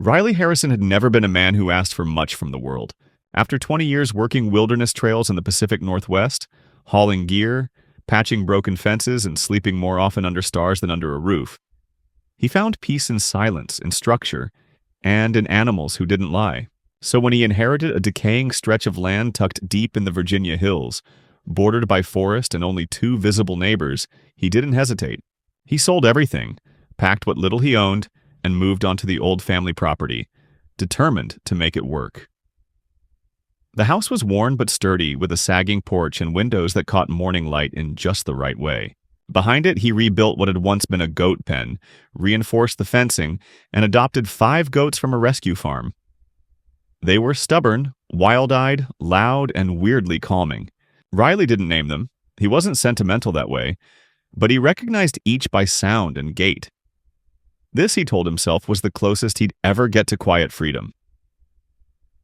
Riley Harrison had never been a man who asked for much from the world. After 20 years working wilderness trails in the Pacific Northwest, hauling gear, patching broken fences, and sleeping more often under stars than under a roof, he found peace in silence, in structure, and in animals who didn't lie. So when he inherited a decaying stretch of land tucked deep in the Virginia hills, bordered by forest and only 2 visible neighbors, he didn't hesitate. He sold everything, packed what little he owned, and moved onto the old family property, determined to make it work. The house was worn but sturdy, with a sagging porch and windows that caught morning light in just the right way. Behind it, he rebuilt what had once been a goat pen, reinforced the fencing, and adopted 5 goats from a rescue farm. They were stubborn, wild-eyed, loud, and weirdly calming. Riley didn't name them. He wasn't sentimental that way, but he recognized each by sound and gait. This, he told himself, was the closest he'd ever get to quiet freedom.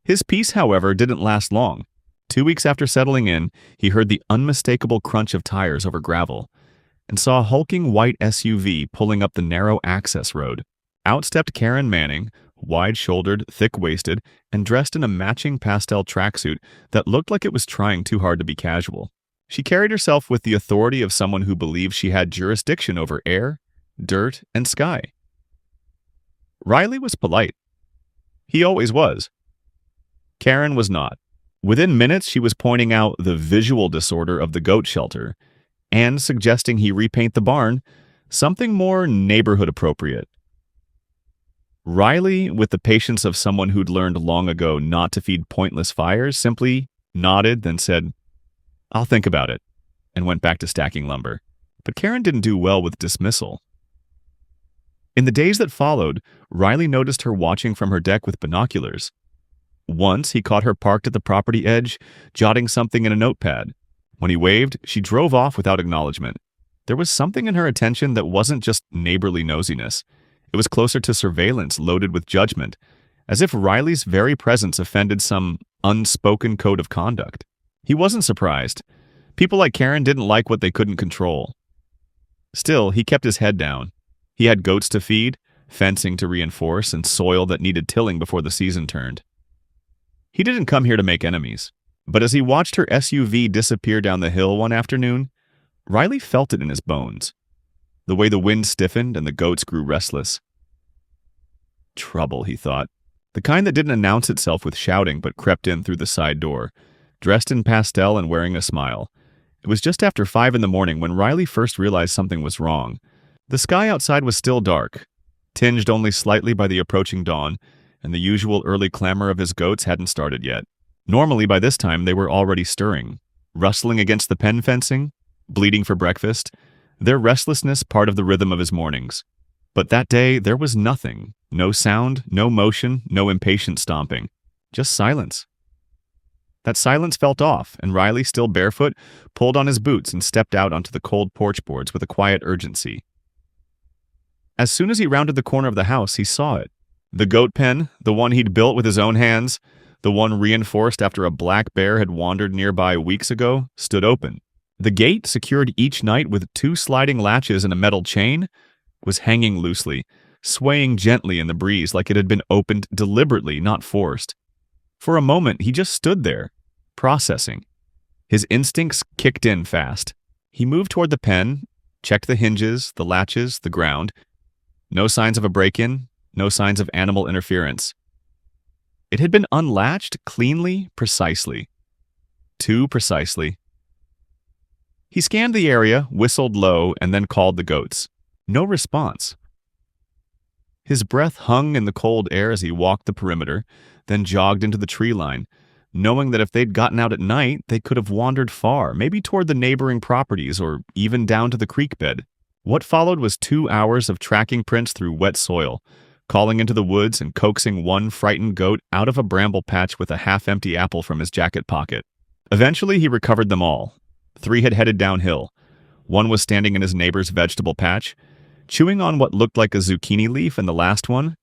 His peace, however, didn't last long. 2 weeks after settling in, he heard the unmistakable crunch of tires over gravel and saw a hulking white SUV pulling up the narrow access road. Out stepped Karen Manning, wide-shouldered, thick-waisted, and dressed in a matching pastel tracksuit that looked like it was trying too hard to be casual. She carried herself with the authority of someone who believed she had jurisdiction over air, dirt, and sky. Riley was polite. He always was. Karen was not. Within minutes, she was pointing out the visual disorder of the goat shelter and suggesting he repaint the barn, something more neighborhood appropriate. Riley, with the patience of someone who'd learned long ago not to feed pointless fires, simply nodded, then said, "I'll think about it," and went back to stacking lumber. But Karen didn't do well with dismissal. In the days that followed, Riley noticed her watching from her deck with binoculars. Once, he caught her parked at the property edge, jotting something in a notepad. When he waved, she drove off without acknowledgement. There was something in her attention that wasn't just neighborly nosiness. It was closer to surveillance loaded with judgment, as if Riley's very presence offended some unspoken code of conduct. He wasn't surprised. People like Karen didn't like what they couldn't control. Still, he kept his head down. He had goats to feed, fencing to reinforce, and soil that needed tilling before the season turned. He didn't come here to make enemies, but as he watched her SUV disappear down the hill one afternoon, Riley felt it in his bones. The way the wind stiffened and the goats grew restless. Trouble, he thought. The kind that didn't announce itself with shouting but crept in through the side door, dressed in pastel and wearing a smile. It was just after 5 in the morning when Riley first realized something was wrong. The sky outside was still dark, tinged only slightly by the approaching dawn, and the usual early clamor of his goats hadn't started yet. Normally, by this time, they were already stirring, rustling against the pen fencing, bleating for breakfast, their restlessness part of the rhythm of his mornings. But that day, there was nothing. No sound, no motion, no impatient stomping. Just silence. That silence felt off, and Riley, still barefoot, pulled on his boots and stepped out onto the cold porch boards with a quiet urgency. As soon as he rounded the corner of the house, he saw it. The goat pen, the one he'd built with his own hands, the one reinforced after a black bear had wandered nearby weeks ago, stood open. The gate, secured each night with 2 sliding latches and a metal chain, was hanging loosely, swaying gently in the breeze like it had been opened deliberately, not forced. For a moment, he just stood there, processing. His instincts kicked in fast. He moved toward the pen, checked the hinges, the latches, the ground. No signs of a break-in, no signs of animal interference. It had been unlatched cleanly, precisely. Too precisely. He scanned the area, whistled low, and then called the goats. No response. His breath hung in the cold air as he walked the perimeter, then jogged into the tree line, knowing that if they'd gotten out at night, they could have wandered far, maybe toward the neighboring properties or even down to the creek bed. What followed was 2 hours of tracking prints through wet soil, calling into the woods and coaxing one frightened goat out of a bramble patch with a half-empty apple from his jacket pocket. Eventually, he recovered them all. 3 had headed downhill. 1 was standing in his neighbor's vegetable patch, chewing on what looked like a zucchini leaf, and the last one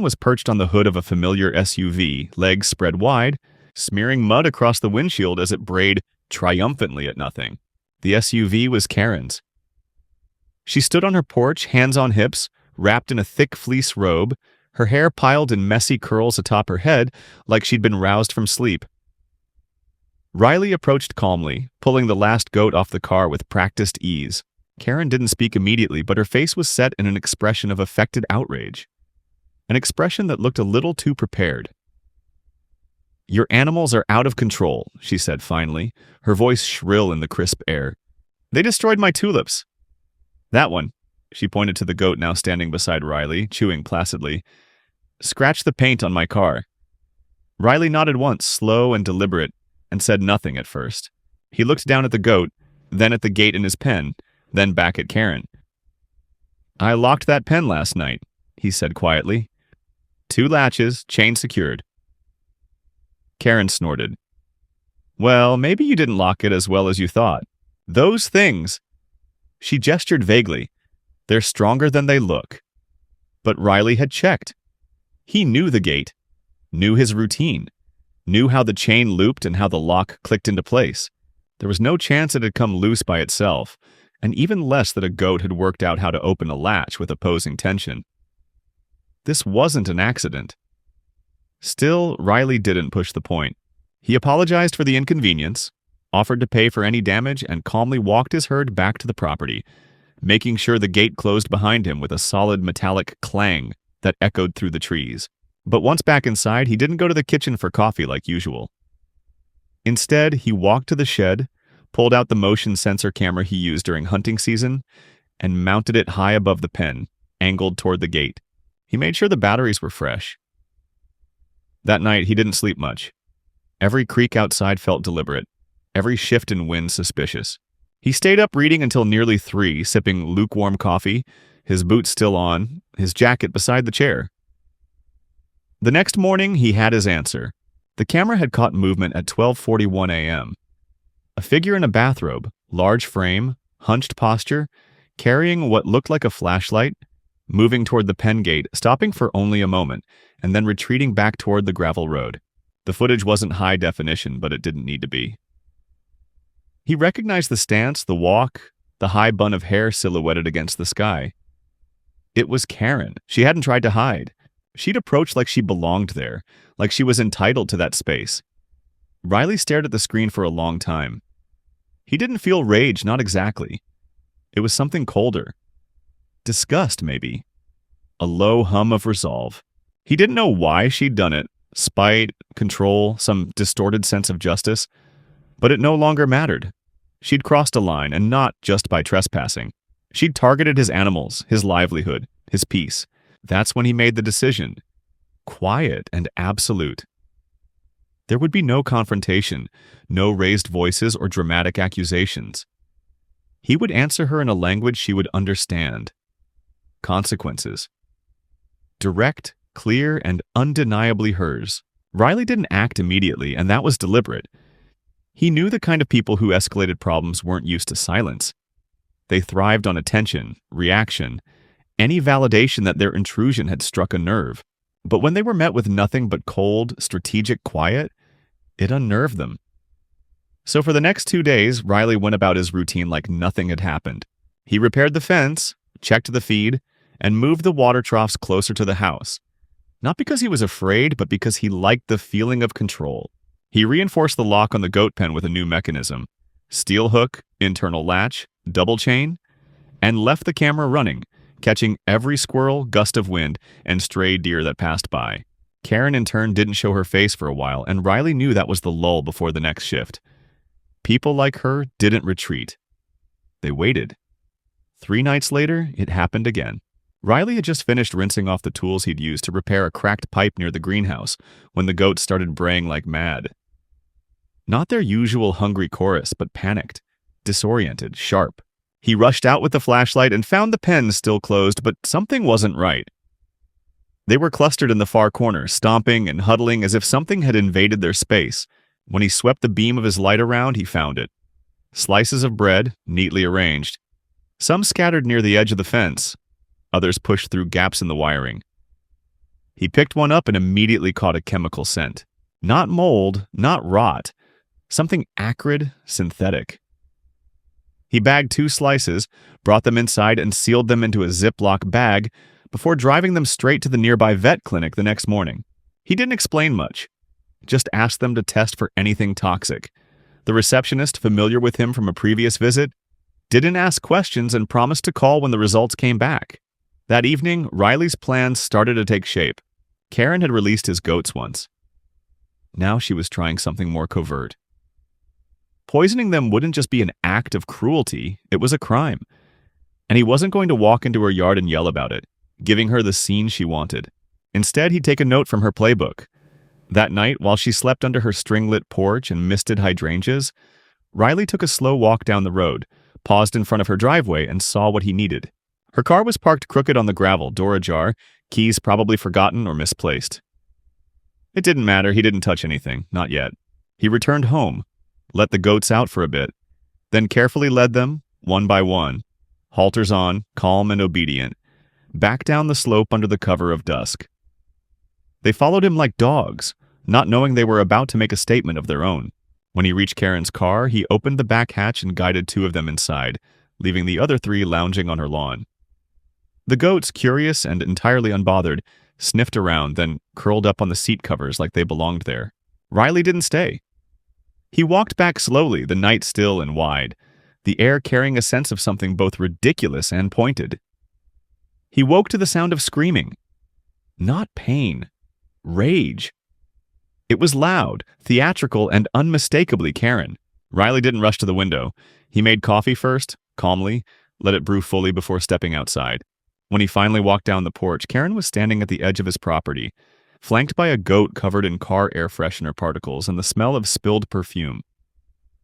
was perched on the hood of a familiar SUV, legs spread wide, smearing mud across the windshield as it brayed triumphantly at nothing. The SUV was Karen's. She stood on her porch, hands on hips, wrapped in a thick fleece robe, her hair piled in messy curls atop her head like she'd been roused from sleep. Riley approached calmly, pulling the last goat off the car with practiced ease. Karen didn't speak immediately, but her face was set in an expression of affected outrage. An expression that looked a little too prepared. "Your animals are out of control," she said finally, her voice shrill in the crisp air. "They destroyed my tulips." "That one," she pointed to the goat now standing beside Riley, chewing placidly, "scratched the paint on my car." Riley nodded once, slow and deliberate, and said nothing at first. He looked down at the goat, then at the gate in his pen, then back at Karen. "I locked that pen last night," he said quietly. "2 latches, chain secured." Karen snorted. "Well, maybe you didn't lock it as well as you thought. Those things—" She gestured vaguely. "They're stronger than they look." But Riley had checked. He knew the gate, knew his routine, knew how the chain looped and how the lock clicked into place. There was no chance it had come loose by itself, and even less that a goat had worked out how to open a latch with opposing tension. This wasn't an accident. Still, Riley didn't push the point. He apologized for the inconvenience, offered to pay for any damage, and calmly walked his herd back to the property, making sure the gate closed behind him with a solid metallic clang that echoed through the trees. But once back inside, he didn't go to the kitchen for coffee like usual. Instead, he walked to the shed, pulled out the motion sensor camera he used during hunting season, and mounted it high above the pen, angled toward the gate. He made sure the batteries were fresh. That night, he didn't sleep much. Every creak outside felt deliberate, every shift in wind suspicious. He stayed up reading until nearly 3, sipping lukewarm coffee, his boots still on, his jacket beside the chair. The next morning, he had his answer. The camera had caught movement at 12:41 a.m. A figure in a bathrobe, large frame, hunched posture, carrying what looked like a flashlight, moving toward the pen gate, stopping for only a moment, and then retreating back toward the gravel road. The footage wasn't high definition, but it didn't need to be. He recognized the stance, the walk, the high bun of hair silhouetted against the sky. It was Karen. She hadn't tried to hide. She'd approached like she belonged there, like she was entitled to that space. Riley stared at the screen for a long time. He didn't feel rage, not exactly. It was something colder. Disgust, maybe. A low hum of resolve. He didn't know why she'd done it. Spite, control, some distorted sense of justice. But it no longer mattered. She'd crossed a line, and not just by trespassing. She'd targeted his animals, his livelihood, his peace. That's when he made the decision. Quiet and absolute. There would be no confrontation, no raised voices or dramatic accusations. He would answer her in a language she would understand. Consequences. Direct, clear, and undeniably hers. Riley didn't act immediately, and that was deliberate. He knew the kind of people who escalated problems weren't used to silence. They thrived on attention, reaction, any validation that their intrusion had struck a nerve. But when they were met with nothing but cold, strategic quiet, it unnerved them. So for the next 2 days, Riley went about his routine like nothing had happened. He repaired the fence, checked the feed, and moved the water troughs closer to the house. Not because he was afraid, but because he liked the feeling of control. He reinforced the lock on the goat pen with a new mechanism. Steel hook, internal latch, double chain, and left the camera running, catching every squirrel, gust of wind, and stray deer that passed by. Karen, in turn, didn't show her face for a while, and Riley knew that was the lull before the next shift. People like her didn't retreat. They waited. 3 nights later, it happened again. Riley had just finished rinsing off the tools he'd used to repair a cracked pipe near the greenhouse when the goats started braying like mad. Not their usual hungry chorus, but panicked, disoriented, sharp. He rushed out with the flashlight and found the pen still closed, but something wasn't right. They were clustered in the far corner, stomping and huddling as if something had invaded their space. When he swept the beam of his light around, he found it. Slices of bread, neatly arranged. Some scattered near the edge of the fence, others pushed through gaps in the wiring. He picked one up and immediately caught a chemical scent. Not mold, not rot. Something acrid, synthetic. He bagged 2 slices, brought them inside, and sealed them into a Ziploc bag before driving them straight to the nearby vet clinic the next morning. He didn't explain much, just asked them to test for anything toxic. The receptionist, familiar with him from a previous visit, didn't ask questions and promised to call when the results came back. That evening, Riley's plans started to take shape. Karen had released his goats once. Now she was trying something more covert. Poisoning them wouldn't just be an act of cruelty, it was a crime. And he wasn't going to walk into her yard and yell about it, giving her the scene she wanted. Instead, he'd take a note from her playbook. That night, while she slept under her string-lit porch and misted hydrangeas, Riley took a slow walk down the road, paused in front of her driveway, and saw what he needed. Her car was parked crooked on the gravel, door ajar, keys probably forgotten or misplaced. It didn't matter, he didn't touch anything, not yet. He returned home, let the goats out for a bit, then carefully led them, one by one, halters on, calm and obedient, back down the slope under the cover of dusk. They followed him like dogs, not knowing they were about to make a statement of their own. When he reached Karen's car, he opened the back hatch and guided 2 of them inside, leaving the other 3 lounging on her lawn. The goats, curious and entirely unbothered, sniffed around, then curled up on the seat covers like they belonged there. Riley didn't stay. He walked back slowly, the night still and wide, the air carrying a sense of something both ridiculous and pointed. He woke to the sound of screaming. Not pain. Rage. It was loud, theatrical, and unmistakably Karen. Riley didn't rush to the window. He made coffee first, calmly, let it brew fully before stepping outside. When he finally walked down the porch, Karen was standing at the edge of his property, flanked by a goat covered in car air freshener particles and the smell of spilled perfume.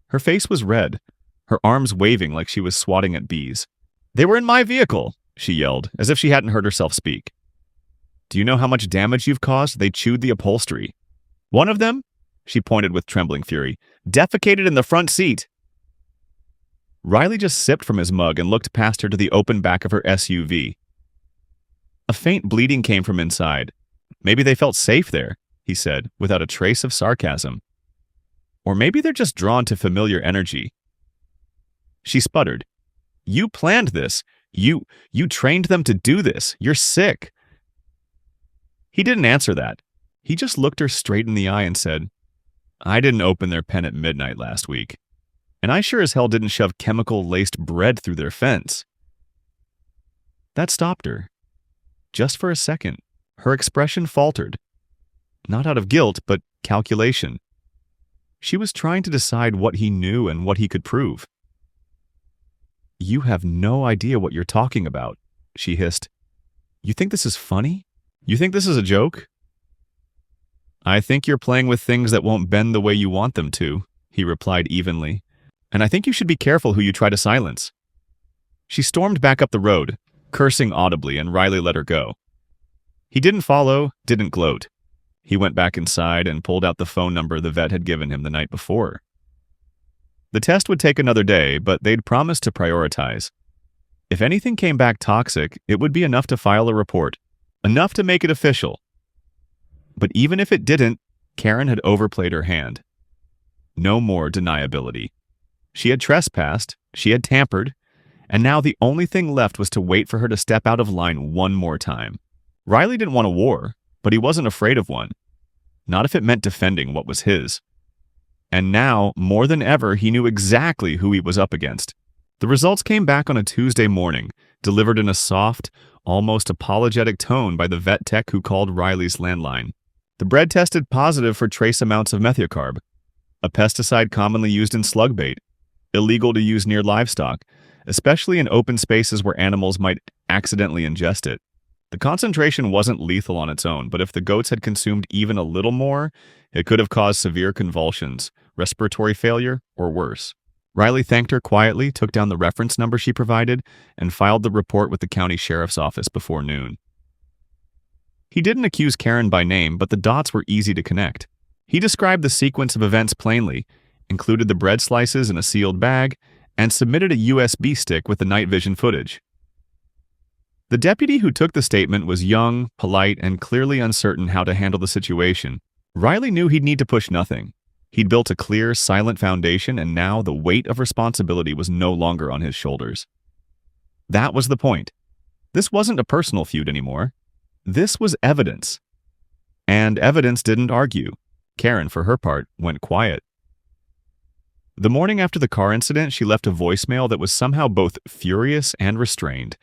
Her face was red, her arms waving like she was swatting at bees. "They were in my vehicle!" she yelled, as if she hadn't heard herself speak. "Do you know how much damage you've caused? They chewed the upholstery. One of them," she pointed with trembling fury, "defecated in the front seat." Riley just sipped from his mug and looked past her to the open back of her SUV. A faint bleeding came from inside. "Maybe they felt safe there," he said, without a trace of sarcasm. "Or maybe they're just drawn to familiar energy." She sputtered. "You planned this. You trained them to do this. You're sick." He didn't answer that. He just looked her straight in the eye and said, "I didn't open their pen at midnight last week. And I sure as hell didn't shove chemical-laced bread through their fence." That stopped her. Just for a second, her expression faltered. Not out of guilt, but calculation. She was trying to decide what he knew and what he could prove. "You have no idea what you're talking about," she hissed. "You think this is funny? You think this is a joke?" "I think you're playing with things that won't bend the way you want them to," he replied evenly. "And I think you should be careful who you try to silence." She stormed back up the road, cursing audibly, and Riley let her go. He didn't follow, didn't gloat. He went back inside and pulled out the phone number the vet had given him the night before. The test would take another day, but they'd promised to prioritize. If anything came back toxic, it would be enough to file a report, enough to make it official. But even if it didn't, Karen had overplayed her hand. No more deniability. She had trespassed, she had tampered, and now the only thing left was to wait for her to step out of line one more time. Riley didn't want a war, but he wasn't afraid of one. Not if it meant defending what was his. And now, more than ever, he knew exactly who he was up against. The results came back on a Tuesday morning, delivered in a soft, almost apologetic tone by the vet tech who called Riley's landline. The bread tested positive for trace amounts of methocarb, a pesticide commonly used in slug bait, illegal to use near livestock, especially in open spaces where animals might accidentally ingest it. The concentration wasn't lethal on its own, but if the goats had consumed even a little more, it could have caused severe convulsions, respiratory failure, or worse. Riley thanked her quietly, took down the reference number she provided, and filed the report with the county sheriff's office before noon. He didn't accuse Karen by name, but the dots were easy to connect. He described the sequence of events plainly, included the bread slices in a sealed bag, and submitted a USB stick with the night vision footage. The deputy who took the statement was young, polite, and clearly uncertain how to handle the situation. Riley knew he'd need to push nothing. He'd built a clear, silent foundation, and now the weight of responsibility was no longer on his shoulders. That was the point. This wasn't a personal feud anymore. This was evidence. And evidence didn't argue. Karen, for her part, went quiet. The morning after the car incident, she left a voicemail that was somehow both furious and restrained,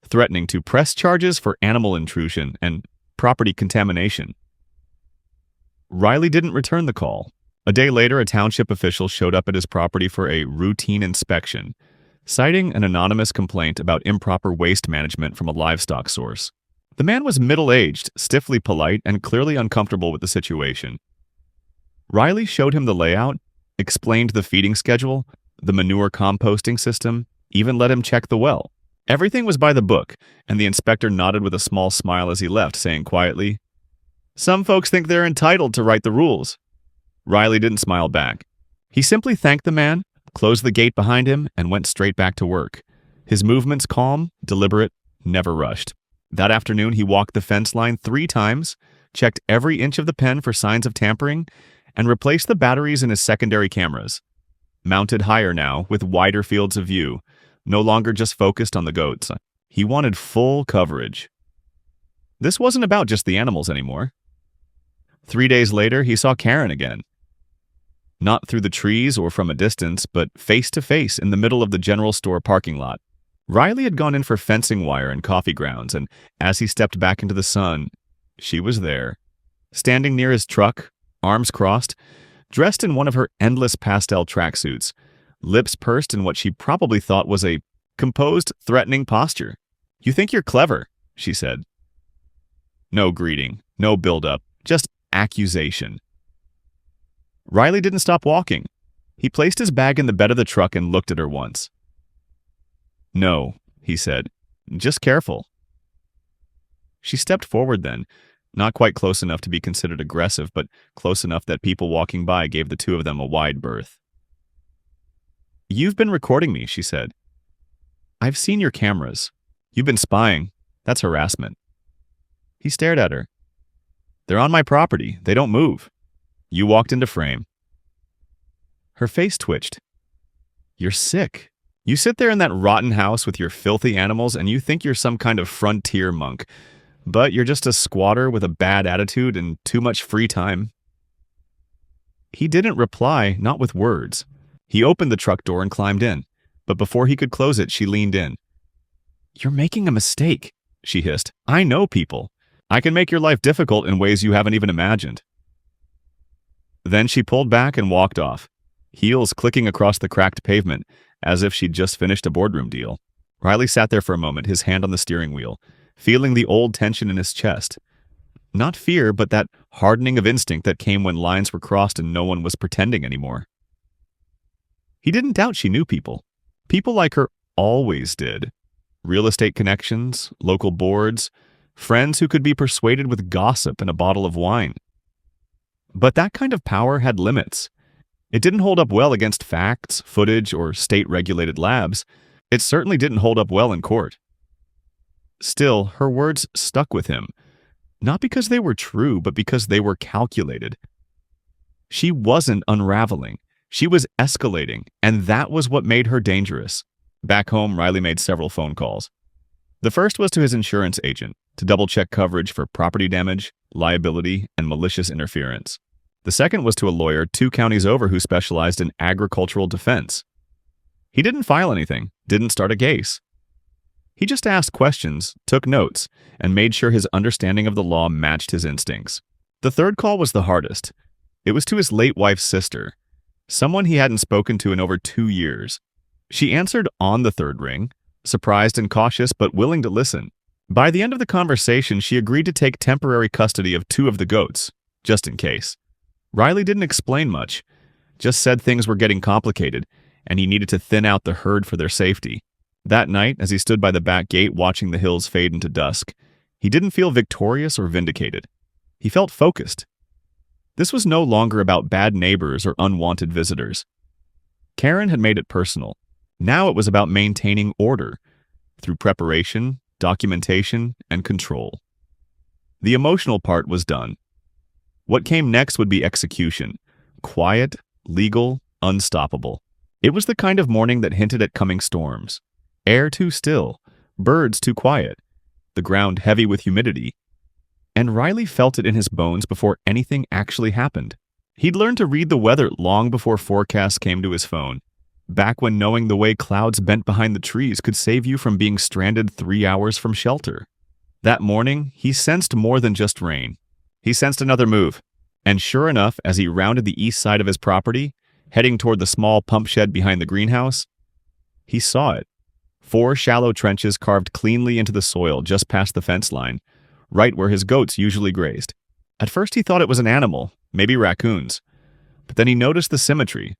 threatening to press charges for animal intrusion and property contamination. Riley didn't return the call. A day later, a township official showed up at his property for a routine inspection, citing an anonymous complaint about improper waste management from a livestock source. The man was middle-aged, stiffly polite, and clearly uncomfortable with the situation. Riley showed him the layout, explained the feeding schedule, the manure composting system, even let him check the well. Everything was by the book, and the inspector nodded with a small smile as he left, saying quietly, "Some folks think they're entitled to write the rules." Riley didn't smile back. He simply thanked the man, closed the gate behind him, and went straight back to work. His movements calm, deliberate, never rushed. That afternoon, he walked the fence line 3 times, checked every inch of the pen for signs of tampering, and replaced the batteries in his secondary cameras. Mounted higher now, with wider fields of view, no longer just focused on the goats. He wanted full coverage. This wasn't about just the animals anymore. 3 days later, he saw Karen again. Not through the trees or from a distance, but face to face in the middle of the general store parking lot. Riley had gone in for fencing wire and coffee grounds, and as he stepped back into the sun, she was there, standing near his truck, arms crossed, dressed in one of her endless pastel tracksuits, lips pursed in what she probably thought was a composed, threatening posture. "You think you're clever," she said. No greeting, no build-up, just accusation. Riley didn't stop walking. He placed his bag in the bed of the truck and looked at her once. "No," he said, "just careful." She stepped forward then, not quite close enough to be considered aggressive, but close enough that people walking by gave the two of them a wide berth. "You've been recording me," she said. "I've seen your cameras. You've been spying. That's harassment." He stared at her. "They're on my property. They don't move. You walked into frame." Her face twitched. "You're sick. You sit there in that rotten house with your filthy animals and you think you're some kind of frontier monk, but you're just a squatter with a bad attitude and too much free time." He didn't reply, not with words. He opened the truck door and climbed in, but before he could close it, she leaned in. "You're making a mistake," she hissed. "I know people. I can make your life difficult in ways you haven't even imagined." Then she pulled back and walked off, heels clicking across the cracked pavement, as if she'd just finished a boardroom deal. Riley sat there for a moment, his hand on the steering wheel, feeling the old tension in his chest. Not fear, but that hardening of instinct that came when lines were crossed and no one was pretending anymore. He didn't doubt she knew people. People like her always did. Real estate connections, local boards, friends who could be persuaded with gossip and a bottle of wine. But that kind of power had limits. It didn't hold up well against facts, footage, or state-regulated labs. It certainly didn't hold up well in court. Still, her words stuck with him, not because they were true, but because they were calculated. She wasn't unraveling. She was escalating, and that was what made her dangerous. Back home, Riley made several phone calls. The first was to his insurance agent, to double-check coverage for property damage, liability, and malicious interference. The second was to a lawyer 2 counties over who specialized in agricultural defense. He didn't file anything, didn't start a case. He just asked questions, took notes, and made sure his understanding of the law matched his instincts. The third call was the hardest. It was to his late wife's sister, someone he hadn't spoken to in over 2 years. She answered on the third ring, surprised and cautious, but willing to listen. By the end of the conversation, she agreed to take temporary custody of 2 of the goats, just in case. Riley didn't explain much, just said things were getting complicated, and he needed to thin out the herd for their safety. That night, as he stood by the back gate watching the hills fade into dusk, he didn't feel victorious or vindicated. He felt focused. This was no longer about bad neighbors or unwanted visitors. Karen had made it personal. Now it was about maintaining order through preparation, documentation, and control. The emotional part was done. What came next would be execution. Quiet, legal, unstoppable. It was the kind of morning that hinted at coming storms. Air too still, birds too quiet, the ground heavy with humidity. And Riley felt it in his bones before anything actually happened. He'd learned to read the weather long before forecasts came to his phone, back when knowing the way clouds bent behind the trees could save you from being stranded 3 hours from shelter. That morning, he sensed more than just rain. He sensed another move, and sure enough, as he rounded the east side of his property, heading toward the small pump shed behind the greenhouse, he saw it. 4 shallow trenches carved cleanly into the soil just past the fence line, right where his goats usually grazed. At first he thought it was an animal, maybe raccoons, but then he noticed the symmetry.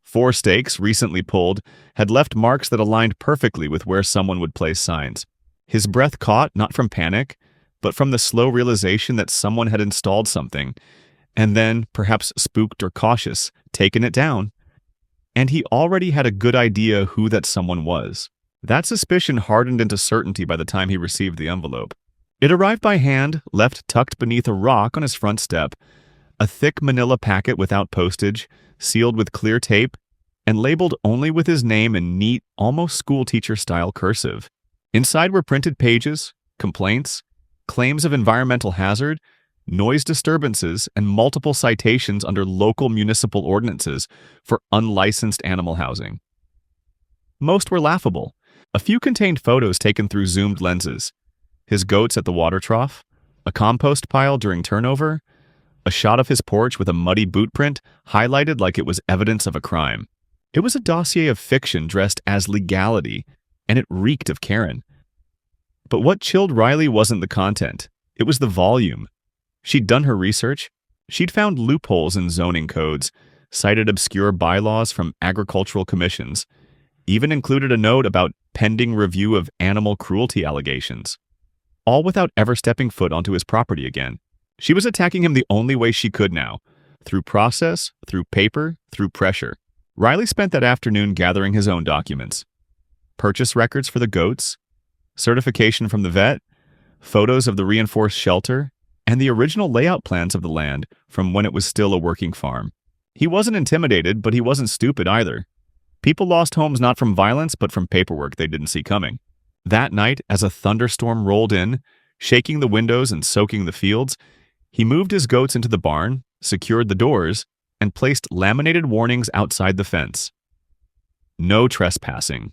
4 stakes, recently pulled, had left marks that aligned perfectly with where someone would place signs. His breath caught, not from panic, but from the slow realization that someone had installed something, and then, perhaps spooked or cautious, taken it down. And he already had a good idea who that someone was. That suspicion hardened into certainty by the time he received the envelope. It arrived by hand, left tucked beneath a rock on his front step, a thick manila packet without postage, sealed with clear tape, and labeled only with his name in neat, almost schoolteacher-style cursive. Inside were printed pages, complaints, claims of environmental hazard, noise disturbances, and multiple citations under local municipal ordinances for unlicensed animal housing. Most were laughable. A few contained photos taken through zoomed lenses. His goats at the water trough, a compost pile during turnover, a shot of his porch with a muddy boot print highlighted like it was evidence of a crime. It was a dossier of fiction dressed as legality, and it reeked of Karen. But what chilled Riley wasn't the content. It was the volume. She'd done her research. She'd found loopholes in zoning codes, cited obscure bylaws from agricultural commissions, even included a note about pending review of animal cruelty allegations, all without ever stepping foot onto his property again. She was attacking him the only way she could now, through process, through paper, through pressure. Riley spent that afternoon gathering his own documents. Purchase records for the goats, certification from the vet, photos of the reinforced shelter, and the original layout plans of the land from when it was still a working farm. He wasn't intimidated, but he wasn't stupid either. People lost homes not from violence, but from paperwork they didn't see coming. That night, as a thunderstorm rolled in, shaking the windows and soaking the fields, he moved his goats into the barn, secured the doors, and placed laminated warnings outside the fence. No trespassing.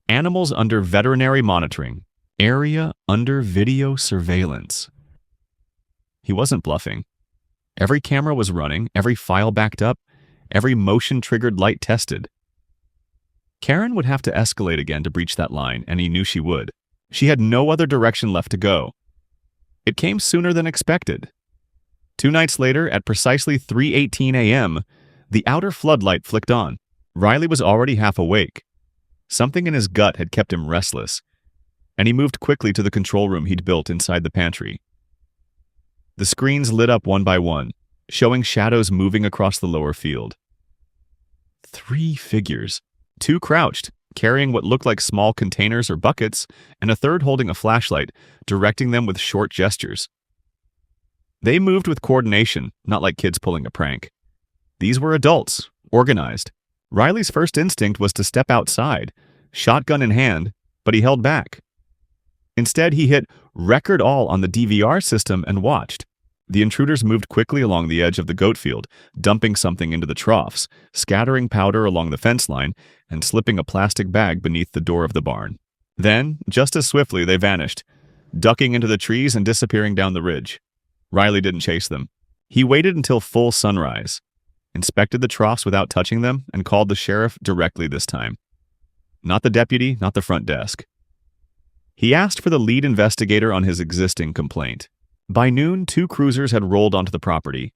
Animals under veterinary monitoring. Area under video surveillance. He wasn't bluffing. Every camera was running, every file backed up, every motion-triggered light tested. Karen would have to escalate again to breach that line, and he knew she would. She had no other direction left to go. It came sooner than expected. 2 nights later, at precisely 3:18 a.m., the outer floodlight flicked on. Riley was already half awake. Something in his gut had kept him restless, and he moved quickly to the control room he'd built inside the pantry. The screens lit up one by one, showing shadows moving across the lower field. 3 figures. 2 crouched, carrying what looked like small containers or buckets, and a third holding a flashlight, directing them with short gestures. They moved with coordination, not like kids pulling a prank. These were adults, organized. Riley's first instinct was to step outside, shotgun in hand, but he held back. Instead, he hit record all on the DVR system and watched. The intruders moved quickly along the edge of the goat field, dumping something into the troughs, scattering powder along the fence line, and slipping a plastic bag beneath the door of the barn. Then, just as swiftly, they vanished, ducking into the trees and disappearing down the ridge. Riley didn't chase them. He waited until full sunrise, inspected the troughs without touching them, and called the sheriff directly this time. Not the deputy, not the front desk. He asked for the lead investigator on his existing complaint. By noon, 2 cruisers had rolled onto the property.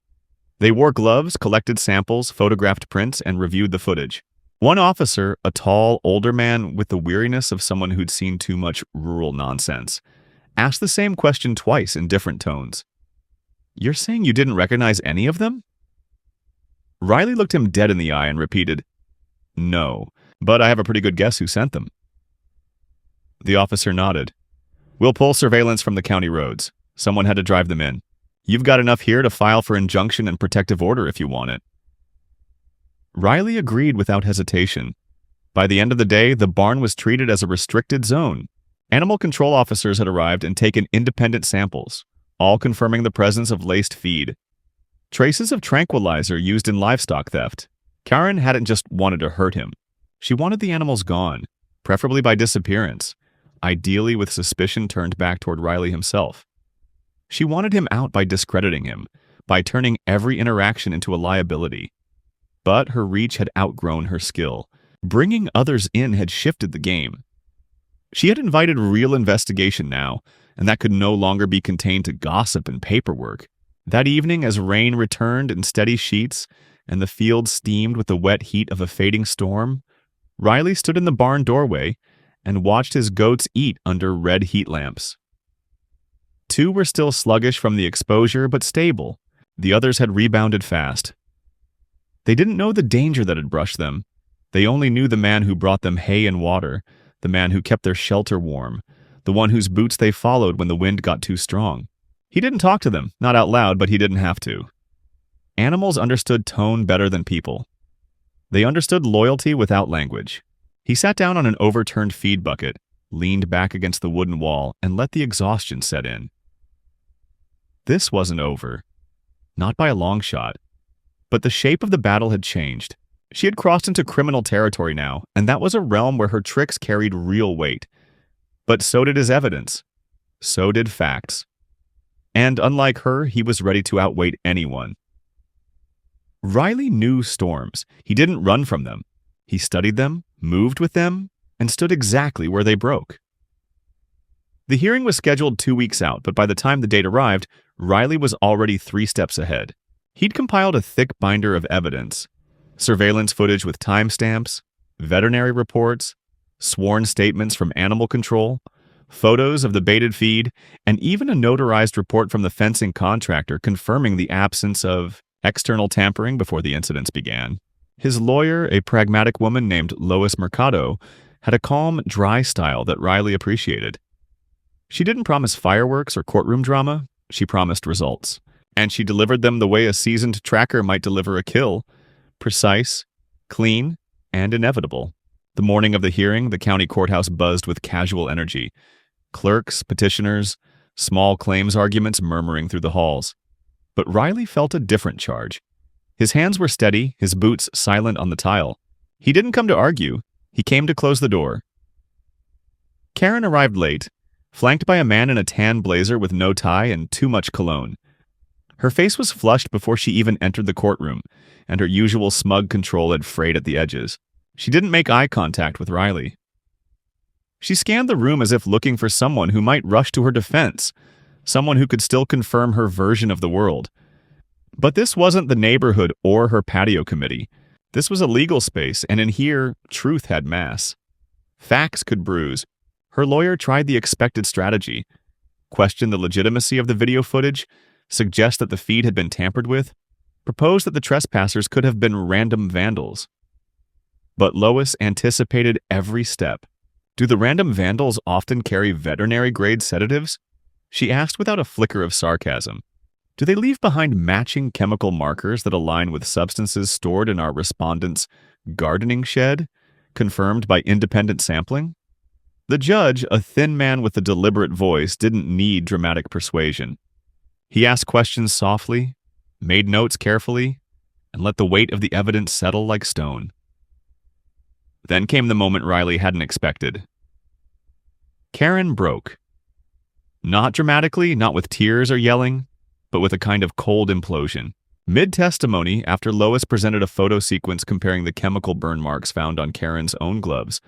They wore gloves, collected samples, photographed prints, and reviewed the footage. One officer, a tall, older man with the weariness of someone who'd seen too much rural nonsense, asked the same question twice in different tones. "You're saying you didn't recognize any of them?" Riley looked him dead in the eye and repeated, "No, but I have a pretty good guess who sent them." The officer nodded. "We'll pull surveillance from the county roads. Someone had to drive them in. You've got enough here to file for injunction and protective order if you want it." Riley agreed without hesitation. By the end of the day, the barn was treated as a restricted zone. Animal control officers had arrived and taken independent samples, all confirming the presence of laced feed. Traces of tranquilizer used in livestock theft. Karen hadn't just wanted to hurt him. She wanted the animals gone, preferably by disappearance, ideally with suspicion turned back toward Riley himself. She wanted him out by discrediting him, by turning every interaction into a liability. But her reach had outgrown her skill. Bringing others in had shifted the game. She had invited real investigation now, and that could no longer be contained to gossip and paperwork. That evening, as rain returned in steady sheets and the field steamed with the wet heat of a fading storm, Riley stood in the barn doorway and watched his goats eat under red heat lamps. 2 were still sluggish from the exposure, but stable. The others had rebounded fast. They didn't know the danger that had brushed them. They only knew the man who brought them hay and water, the man who kept their shelter warm, the one whose boots they followed when the wind got too strong. He didn't talk to them, not out loud, but he didn't have to. Animals understood tone better than people. They understood loyalty without language. He sat down on an overturned feed bucket, leaned back against the wooden wall, and let the exhaustion set in. This wasn't over. Not by a long shot. But the shape of the battle had changed. She had crossed into criminal territory now, and that was a realm where her tricks carried real weight. But so did his evidence. So did facts. And unlike her, he was ready to outweight anyone. Riley knew storms. He didn't run from them. He studied them, moved with them, and stood exactly where they broke. The hearing was scheduled 2 weeks out, but by the time the date arrived, Riley was already 3 steps ahead. He'd compiled a thick binder of evidence. Surveillance footage with timestamps, veterinary reports, sworn statements from animal control, photos of the baited feed, and even a notarized report from the fencing contractor confirming the absence of external tampering before the incidents began. His lawyer, a pragmatic woman named Lois Mercado, had a calm, dry style that Riley appreciated. She didn't promise fireworks or courtroom drama, she promised results. And she delivered them the way a seasoned tracker might deliver a kill: precise, clean, and inevitable. The morning of the hearing, the county courthouse buzzed with casual energy. Clerks, petitioners, small claims arguments murmuring through the halls. But Riley felt a different charge. His hands were steady, his boots silent on the tile. He didn't come to argue. He came to close the door. Karen arrived late, flanked by a man in a tan blazer with no tie and too much cologne. Her face was flushed before she even entered the courtroom, and her usual smug control had frayed at the edges. She didn't make eye contact with Riley. She scanned the room as if looking for someone who might rush to her defense, someone who could still confirm her version of the world. But this wasn't the neighborhood or her patio committee. This was a legal space, and in here, truth had mass. Facts could bruise. Her lawyer tried the expected strategy: question the legitimacy of the video footage, suggest that the feed had been tampered with, propose that the trespassers could have been random vandals. But Lois anticipated every step. Do the random vandals often carry veterinary-grade sedatives? She asked without a flicker of sarcasm. Do they leave behind matching chemical markers that align with substances stored in our respondent's gardening shed, confirmed by independent sampling? The judge, a thin man with a deliberate voice, didn't need dramatic persuasion. He asked questions softly, made notes carefully, and let the weight of the evidence settle like stone. Then came the moment Riley hadn't expected. Karen broke. Not dramatically, not with tears or yelling, but with a kind of cold implosion. Mid-testimony, after Lois presented a photo sequence comparing the chemical burn marks found on Karen's own gloves,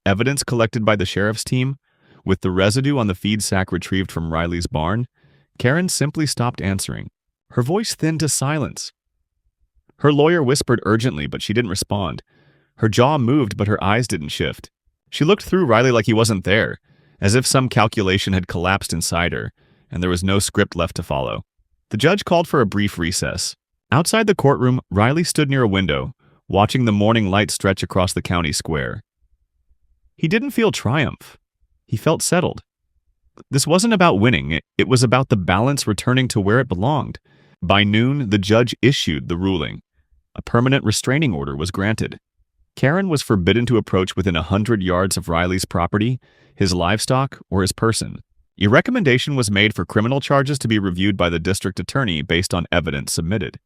evidence collected by the sheriff's team, with the residue on the feed sack retrieved from Riley's barn, Karen simply stopped answering. Her voice thinned to silence. Her lawyer whispered urgently, but she didn't respond. Her jaw moved, but her eyes didn't shift. She looked through Riley like he wasn't there, as if some calculation had collapsed inside her, and there was no script left to follow. The judge called for a brief recess. Outside the courtroom, Riley stood near a window, watching the morning light stretch across the county square. He didn't feel triumph. He felt settled. This wasn't about winning, it was about the balance returning to where it belonged. By noon, the judge issued the ruling. A permanent restraining order was granted. Karen was forbidden to approach within 100 yards of Riley's property, his livestock, or his person. A recommendation was made for criminal charges to be reviewed by the district attorney based on evidence submitted.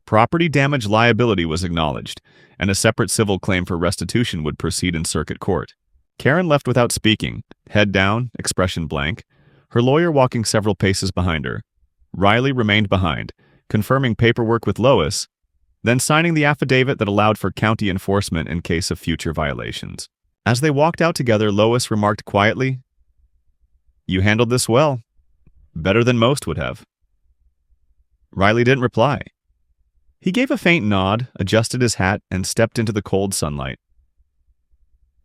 Property damage liability was acknowledged, and a separate civil claim for restitution would proceed in circuit court. Karen left without speaking, head down, expression blank, her lawyer walking several paces behind her. Riley remained behind, confirming paperwork with Lois, then signing the affidavit that allowed for county enforcement in case of future violations. As they walked out together, Lois remarked quietly, "You handled this well. Better than most would have." Riley didn't reply. He gave a faint nod, adjusted his hat, and stepped into the cold sunlight.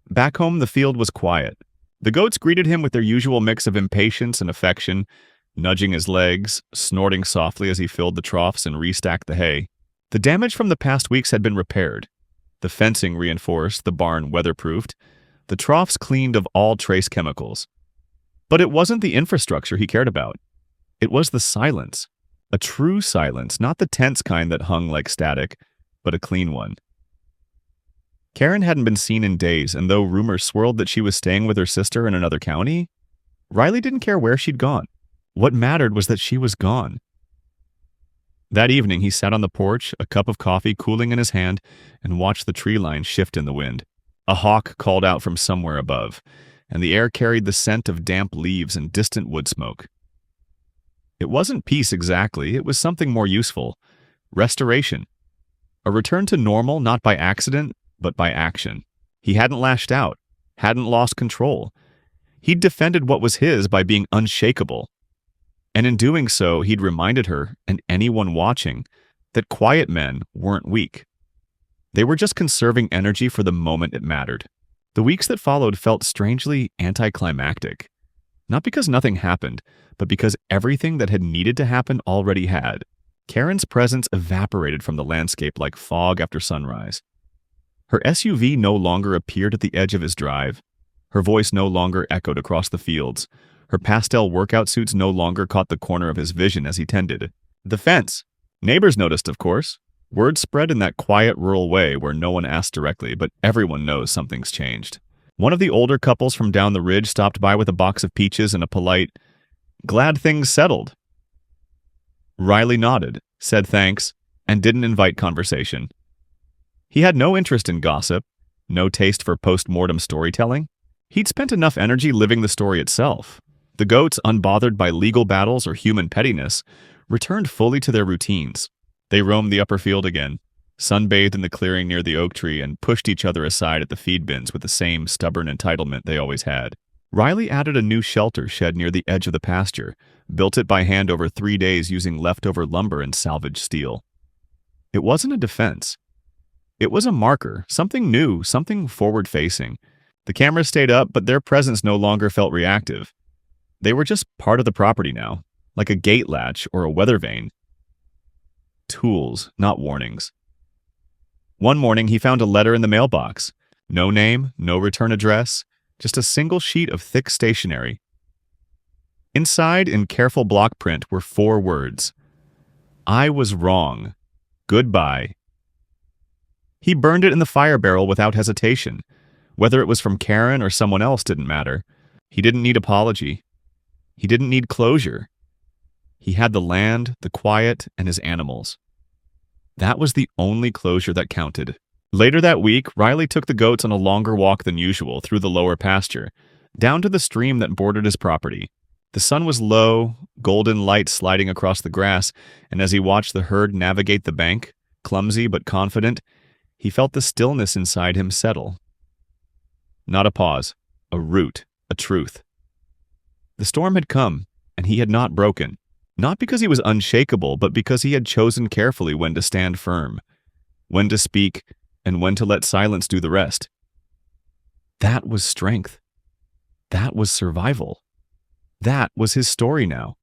Back home, the field was quiet. The goats greeted him with their usual mix of impatience and affection, nudging his legs, snorting softly as he filled the troughs and restacked the hay. The damage from the past weeks had been repaired. The fencing reinforced, the barn weatherproofed, the troughs cleaned of all trace chemicals. But it wasn't the infrastructure he cared about. It was the silence. A true silence, not the tense kind that hung like static, but a clean one. Karen hadn't been seen in days, and though rumors swirled that she was staying with her sister in another county, Riley didn't care where she'd gone. What mattered was that she was gone. That evening, he sat on the porch, a cup of coffee cooling in his hand, and watched the tree line shift in the wind. A hawk called out from somewhere above, and the air carried the scent of damp leaves and distant wood smoke. It wasn't peace exactly, it was something more useful. Restoration. A return to normal, not by accident, but by action. He hadn't lashed out, hadn't lost control. He'd defended what was his by being unshakable. And in doing so, he'd reminded her, and anyone watching, that quiet men weren't weak. They were just conserving energy for the moment it mattered. The weeks that followed felt strangely anticlimactic. Not because nothing happened, but because everything that had needed to happen already had. Karen's presence evaporated from the landscape like fog after sunrise. Her SUV no longer appeared at the edge of his drive. Her voice no longer echoed across the fields. Her pastel workout suits no longer caught the corner of his vision as he tended. The fence. Neighbors noticed, of course. Word spread in that quiet rural way where no one asked directly, but everyone knows something's changed. One of the older couples from down the ridge stopped by with a box of peaches and a polite, "Glad things settled." Riley nodded, said thanks, and didn't invite conversation. He had no interest in gossip, no taste for post-mortem storytelling. He'd spent enough energy living the story itself. The goats, unbothered by legal battles or human pettiness, returned fully to their routines. They roamed the upper field again, sunbathed in the clearing near the oak tree, and pushed each other aside at the feed bins with the same stubborn entitlement they always had. Riley added a new shelter shed near the edge of the pasture, built it by hand over 3 days using leftover lumber and salvaged steel. It wasn't a defense. It was a marker, something new, something forward-facing. The cameras stayed up, but their presence no longer felt reactive. They were just part of the property now, like a gate latch or a weather vane. Tools, not warnings. One morning, he found a letter in the mailbox. No name, no return address, just a single sheet of thick stationery. Inside, in careful block print, were 4 words. "I was wrong. Goodbye." He burned it in the fire barrel without hesitation. Whether it was from Karen or someone else didn't matter. He didn't need apology. He didn't need closure. He had the land, the quiet, and his animals. That was the only closure that counted. Later that week, Riley took the goats on a longer walk than usual through the lower pasture, down to the stream that bordered his property. The sun was low, golden light sliding across the grass, and as he watched the herd navigate the bank, clumsy but confident, he felt the stillness inside him settle. Not a pause, a root, a truth. The storm had come, and he had not broken. Not because he was unshakable, but because he had chosen carefully when to stand firm, when to speak, and when to let silence do the rest. That was strength. That was survival. That was his story now.